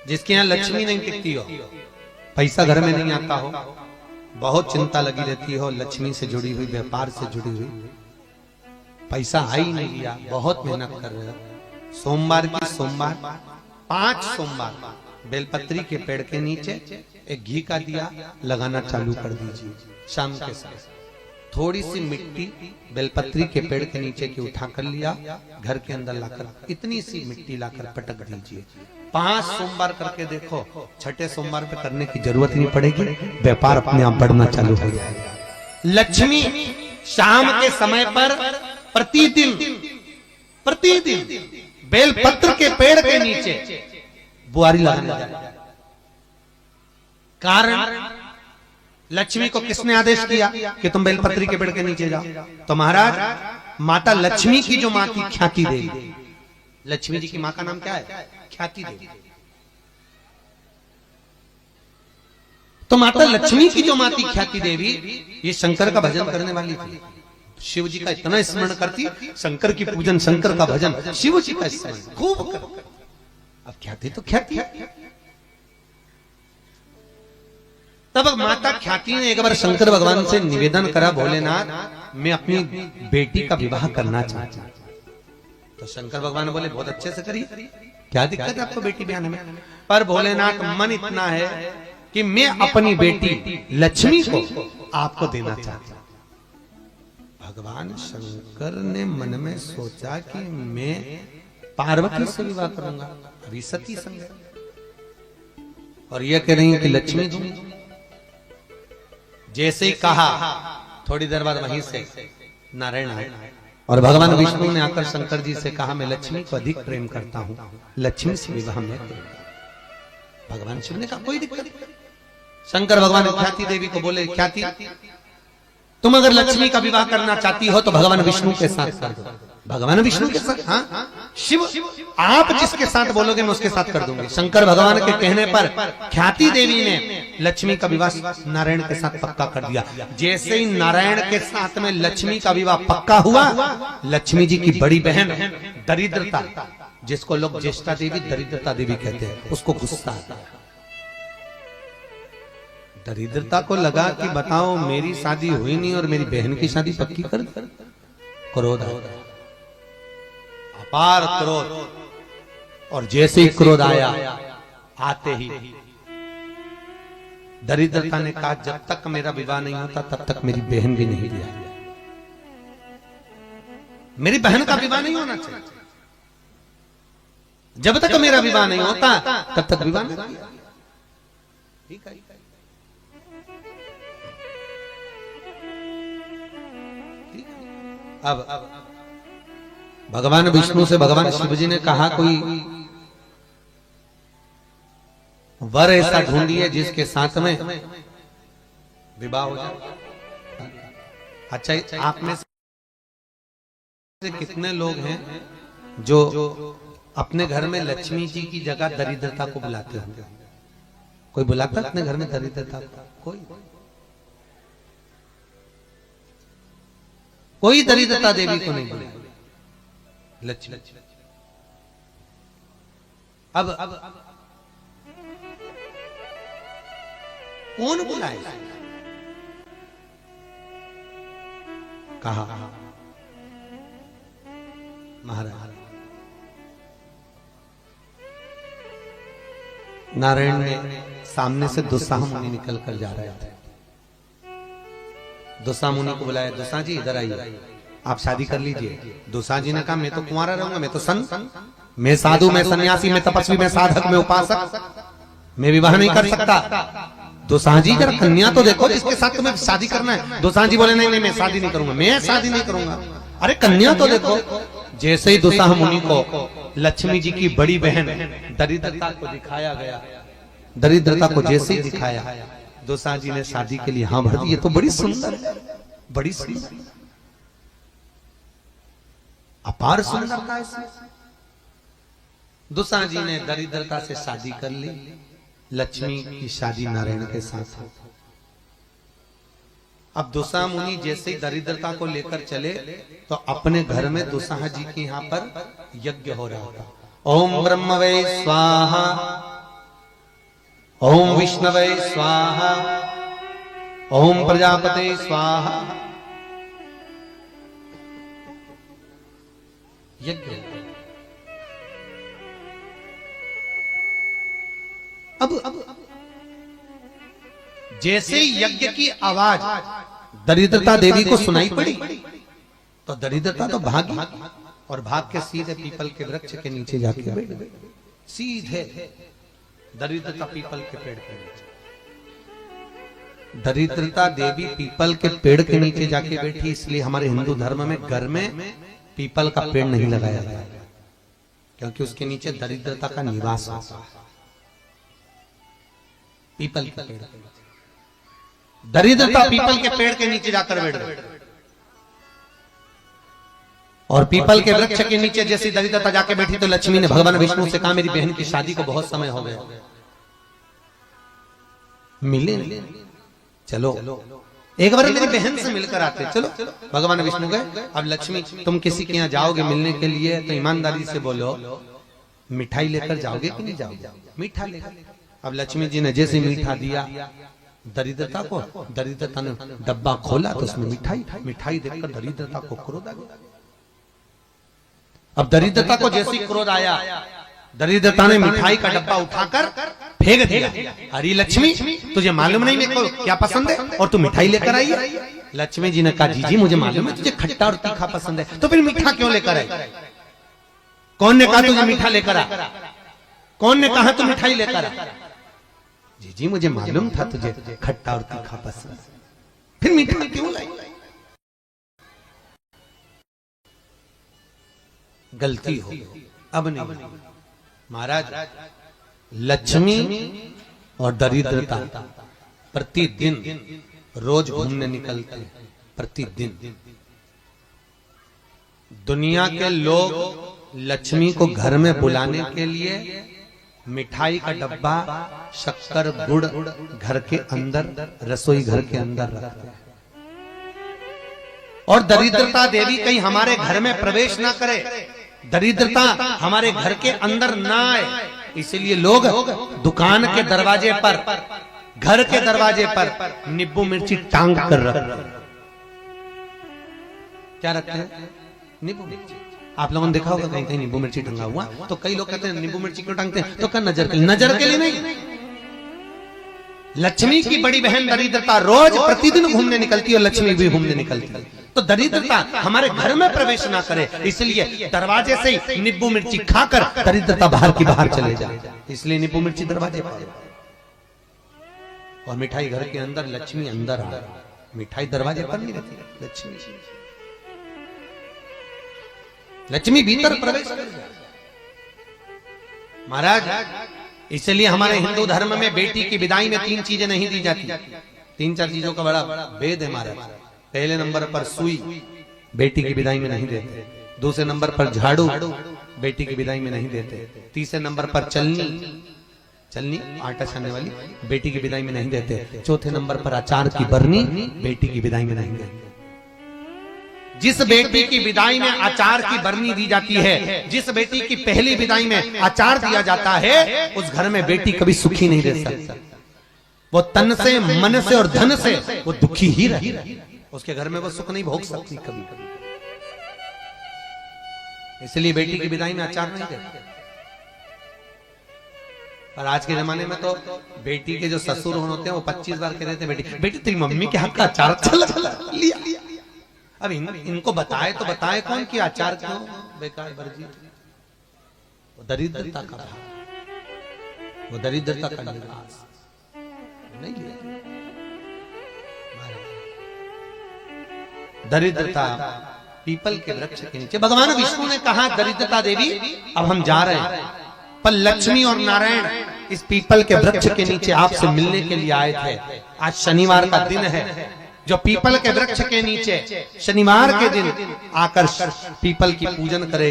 जिसके यहाँ लक्ष्मी नहीं टिकती हो, पैसा घर में नहीं आता हो, बहुत चिंता लगी रहती हो, लक्ष्मी से जुड़ी हुई, व्यापार से जुड़ी हुई, पैसा आ ही नहीं दिया, बहुत मेहनत कर रहे हो, सोमवार की सोमवार 5 सोमवार बेलपत्री के पेड़ के नीचे एक घी का दिया लगाना चालू कर दीजिए। शाम के समय थोड़ी सी मिट्टी बेलपत्री के पेड़ के नीचे की उठा कर लिया, घर के अंदर लाकर इतनी सी मिट्टी लाकर पटक दीजिए। 5 सोमवार करके देखो, छठे सोमवार पे करने की जरूरत नहीं पड़ेगी, व्यापार अपने आप बढ़ना चालू हो जाएगा। लक्ष्मी शाम के समय पर प्रतिदिन बेलपत्र के पेड़ के नीचे बुआरी लगाने जाए। कारण लक्ष्मी को किसने आदेश किया कि तुम बेलपत्री के पेड़ के नीचे जाओ? तो महाराज, माता लक्ष्मी की जो मां थी ख्याति देवी, लक्ष्मी जी की मां का नाम क्या है? ख्याति देवी। तो माता लक्ष्मी की जो मां थी ख्याति देवी, ये शंकर का भजन करने वाली थी। शिव जी का इतना स्मरण करती, शंकर की पूजन, शंकर का भजन, शिव जी का स्मरण खूब कर। अब ख्याति तो ख्याति। तब माता ख्याति ने एक बार शंकर भगवान से निवेदन करा, भोलेनाथ मैं अपनी बेटी का विवाह करना चाहता हूं। तो शंकर भगवान बोले बहुत अच्छे से करिए, क्या दिक्कत है आपको बेटी ब्याह में? पर भोलेनाथ मन इतना है कि मैं अपनी बेटी लक्ष्मी को आपको देना चाहता हूं। भगवान शंकर ने मन में सोचा कि मैं पार्वती से विवाह करूंगा, अभी सती संग, और यह कह रही है कि लक्ष्मी दूंगी। जैसे ही कहा, थोड़ी देर बाद वहीं से नारायण आए और भगवान विष्णु ने आकर शंकर जी से कहा, मैं लक्ष्मी को अधिक प्रेम करता हूं, लक्ष्मी से विवाह मैं करूंगा। भगवान शिव ने कहा कोई दिक्कत नहीं। शंकर भगवान ख्याति देवी को बोले, ख्याति तुम अगर लक्ष्मी का विवाह करना चाहती हो तो भगवान विष्णु के साथ कर दो। भगवान विष्णु के साथ? हाँ शिव, आप जिसके साथ बोलोगे मैं उसके साथ कर दूंगी। शंकर भगवान के कहने पर ख्याति देवी ने लक्ष्मी का विवाह नारायण के साथ पक्का कर दिया। जैसे ही नारायण के साथ में लक्ष्मी का विवाह पक्का हुआ, लक्ष्मी जी की बड़ी बहन दरिद्रता, जिसको लोग ज्येष्ठा देवी, दरिद्रता देवी कहते हैं, उसको गुस्सा आता है। दरिद्रता को लगा कि बताओ मेरी शादी हुई नहीं और मेरी बहन की शादी पक्की कर। क्रोध, अपार क्रोध, और जैसे ही क्रोध आया, आते ही दरिद्रता ने कहा जब तक मेरा विवाह नहीं होता तब तक मेरी बहन भी नहीं दिया, मेरी बहन का विवाह नहीं होना चाहिए, जब तक मेरा विवाह नहीं होता तब तक विवाह नहीं। ठीक है, अब भगवान विष्णु से भगवान शिव जी ने कहा कोई वर ऐसा ढूंढिए जिसके साथ में विवाह हो जाए। अच्छा, आप में से कितने लोग हैं जो अपने घर में लक्ष्मी जी की जगह दरिद्रता को बुलाते होंगे? कोई बुलाता अपने घर में दरिद्रता को? कोई दरिद्रता देवी को नहीं बुलाया, लक्ष्मी। अब कौन बुलाए? कहा महाराज। नारायण ने सामने से दुस्साह मुनि निकल कर जा रहे थे। दुस्सा मुनि को बुलाया, दुस्सा जी इधर आइए, आप शादी कर लीजिए। दुस्सा जी ने कहा मैं तो कुंवारा रहूंगा, मैं तो संत, मैं साधु, मैं सन्यासी, मैं तपस्वी, मैं साधक, मैं उपासक, मैं विवाह नहीं कर सकता। दुस्सा जी जरा कन्या तो देखो जिसके साथ तुम्हें शादी करना है। दुस्सा जी बोले नहीं नहीं मैं शादी नहीं करूंगा, मैं शादी नहीं करूंगा। अरे कन्या तो देखो। जैसे ही दुस्सा मुनि को लक्ष्मी जी की बड़ी बहन दरिद्रता को दिखाया गया, दरिद्रता को जैसे ही दिखाया, दुस्सा जी ने शादी के लिए हाँ भर दी। ये तो बड़ी सुंदर है, बड़ी सुंदर, अपार सुंदरता है। दुस्सा जी ने दरिद्रता से शादी कर ली। लक्ष्मी की शादी नारायण के साथ हो। अब दुस्सा मुनि जैसे ही दरिद्रता को लेकर चले तो अपने घर में दुस्सा जी के यहाँ पर यज्ञ हो रहा था। ओम ब्रह्म वै स्वाहा ओम विष्णवे स्वाहा, ओम प्रजापते स्वाहा। यज्ञ अब जैसे यज्ञ की आवाज दरिद्रता देवी को सुनाई पड़ी तो दरिद्रता तो भागी और भाग के सीधे पीपल के वृक्ष के नीचे जाके बैठ गई। सीधे दरिद्रता पीपल के पेड़ के नीचे। दरिद्रता देवी पीपल के पेड़ के नीचे जाके बैठी, इसलिए हमारे हिंदू धर्म में घर में पीपल का पेड़ नहीं लगाया गया, क्योंकि उसके नीचे दरिद्रता का निवास होता है। पीपल के पेड़, दरिद्रता पीपल के पेड़ के नीचे जाकर बैठ गई। और पीपल के वृक्ष के नीचे जैसी दरिद्रता जाके बैठी तो लक्ष्मी ने भगवान विष्णु से कहा, मेरी बहन की शादी को बहुत समय हो गया, मिले चलो एक बार मेरी बहन से मिलकर आते। चलो भगवान विष्णु गए। अब लक्ष्मी, तुम किसी के यहाँ जाओगे मिलने के लिए तो ईमानदारी से बोलो, मिठाई लेकर जाओगे कि नहीं जाओगे? मीठा लेकर। अब लक्ष्मी जी ने जैसे मीठा दिया दरिद्रता को, दरिद्रता ने डब्बा खोला तो उसमें मिठाई देखकर दरिद्रता को क्रोध आ गया। अब दरिद्रता को जैसे क्रोध आया, दरिद्रता ने मिठाई का डब्बा उठाकर फेंक दिया। अरे लक्ष्मी, तुझे मालूम नहीं मेरे को क्या पसंद है और तू मिठाई लेकर आई है? लक्ष्मी जी ने कहा, जी मुझे मालूम है तुझे खट्टा और तीखा पसंद है, तो फिर मीठा क्यों लेकर आई? कौन ने कहा तुझे मीठा लेकर आ? कौन ने कहा तू मिठाई लेकर आ? जी मुझे मालूम था तुझे खट्टा और तीखा पसंद, फिर मीठा क्यों लाई? गलती हो अब नहीं। महाराज, लक्ष्मी और दरिद्रता प्रतिदिन रोज घूमने निकलते हैं। प्रतिदिन दुनिया के लोग लक्ष्मी को घर में बुलाने के लिए मिठाई का डब्बा, शक्कर, गुड़ घर के अंदर, रसोई घर के अंदर रखते हैं। और दरिद्रता देवी कहीं हमारे घर में प्रवेश ना करे, दरिद्रता हमारे घर के अंदर ना आए, इसलिए लोग दुकान के दरवाजे पर, घर के दरवाजे पर नींबू मिर्ची टांग कर रखते हैं। क्या रखते हैं? नींबू मिर्ची। आप लोगों ने देखा होगा कहीं कहीं नींबू मिर्ची टंगा हुआ, तो कई लोग कहते हैं नींबू मिर्ची क्यों टांगते हैं? तो क्या नजर के लिए? नजर के लिए नहीं। लक्ष्मी की बड़ी बहन दरिद्रता रोज प्रतिदिन घूमने निकलती है और लक्ष्मी भी घूमने निकलती है, तो दरिद्रता हमारे घर में प्रवेश ना करे, इसलिए दरवाजे से ही नींबू मिर्ची खाकर दरिद्रता बाहर की बाहर चले जाए, इसलिए नींबू मिर्ची दरवाजे पर और मिठाई घर के अंदर, लक्ष्मी अंदर आ। मिठाई दरवाजे पर नहीं रहती, लक्ष्मी भीतर प्रवेश कर जाए। महाराज, इसलिए हमारे हिंदू धर्म में बेटी की विदाई में 3 चीजें नहीं दी जाती। 3-4 चीजों का बड़ा भेद है महाराज। पहले नंबर पर सुई बेटी की विदाई में नहीं देते, दूसरे नंबर पर झाड़ू बेटी की विदाई में नहीं देते, तीसरे नंबर पर चलनी आटा छानने वाली बेटी की विदाई में नहीं देते, चौथे नंबर पर अचार की बरनी बेटी की विदाई में नहीं देते। जिस बेटी की विदाई में अचार की बरनी दी जाती है, जिस बेटी की पहली विदाई में अचार दिया जाता है, उस घर में बेटी कभी सुखी नहीं रह सकती। वो तन से, मन से और धन से वो दुखी ही रहे, उसके घर में वो सुख नहीं भोग सकती कभी। इसलिए बेटी की विदाई में अचार नहीं देते। और आज के जमाने में तो बेटी के जो ससुर होते हैं वो 25 बार कह देते, बेटी तेरी मम्मी के हाथ का अचार चला लिया। अब इनको बताए तो बताए कौन कि आचार क्यों बेकार वर्जित? वो दरिद्रता का भाव, वो दरिद्रता का निवास नहीं लिया। दरिद्रता पीपल के वृक्ष के नीचे। भगवान विष्णु ने कहा, दरिद्रता देवी अब हम जा रहे हैं, पर लक्ष्मी और नारायण इस पीपल के वृक्ष के नीचे आपसे मिलने के लिए आए थे। आज शनिवार का दिन है, जो पीपल के वृक्ष के नीचे शनिवार के दिन आकर पीपल की पूजन करे।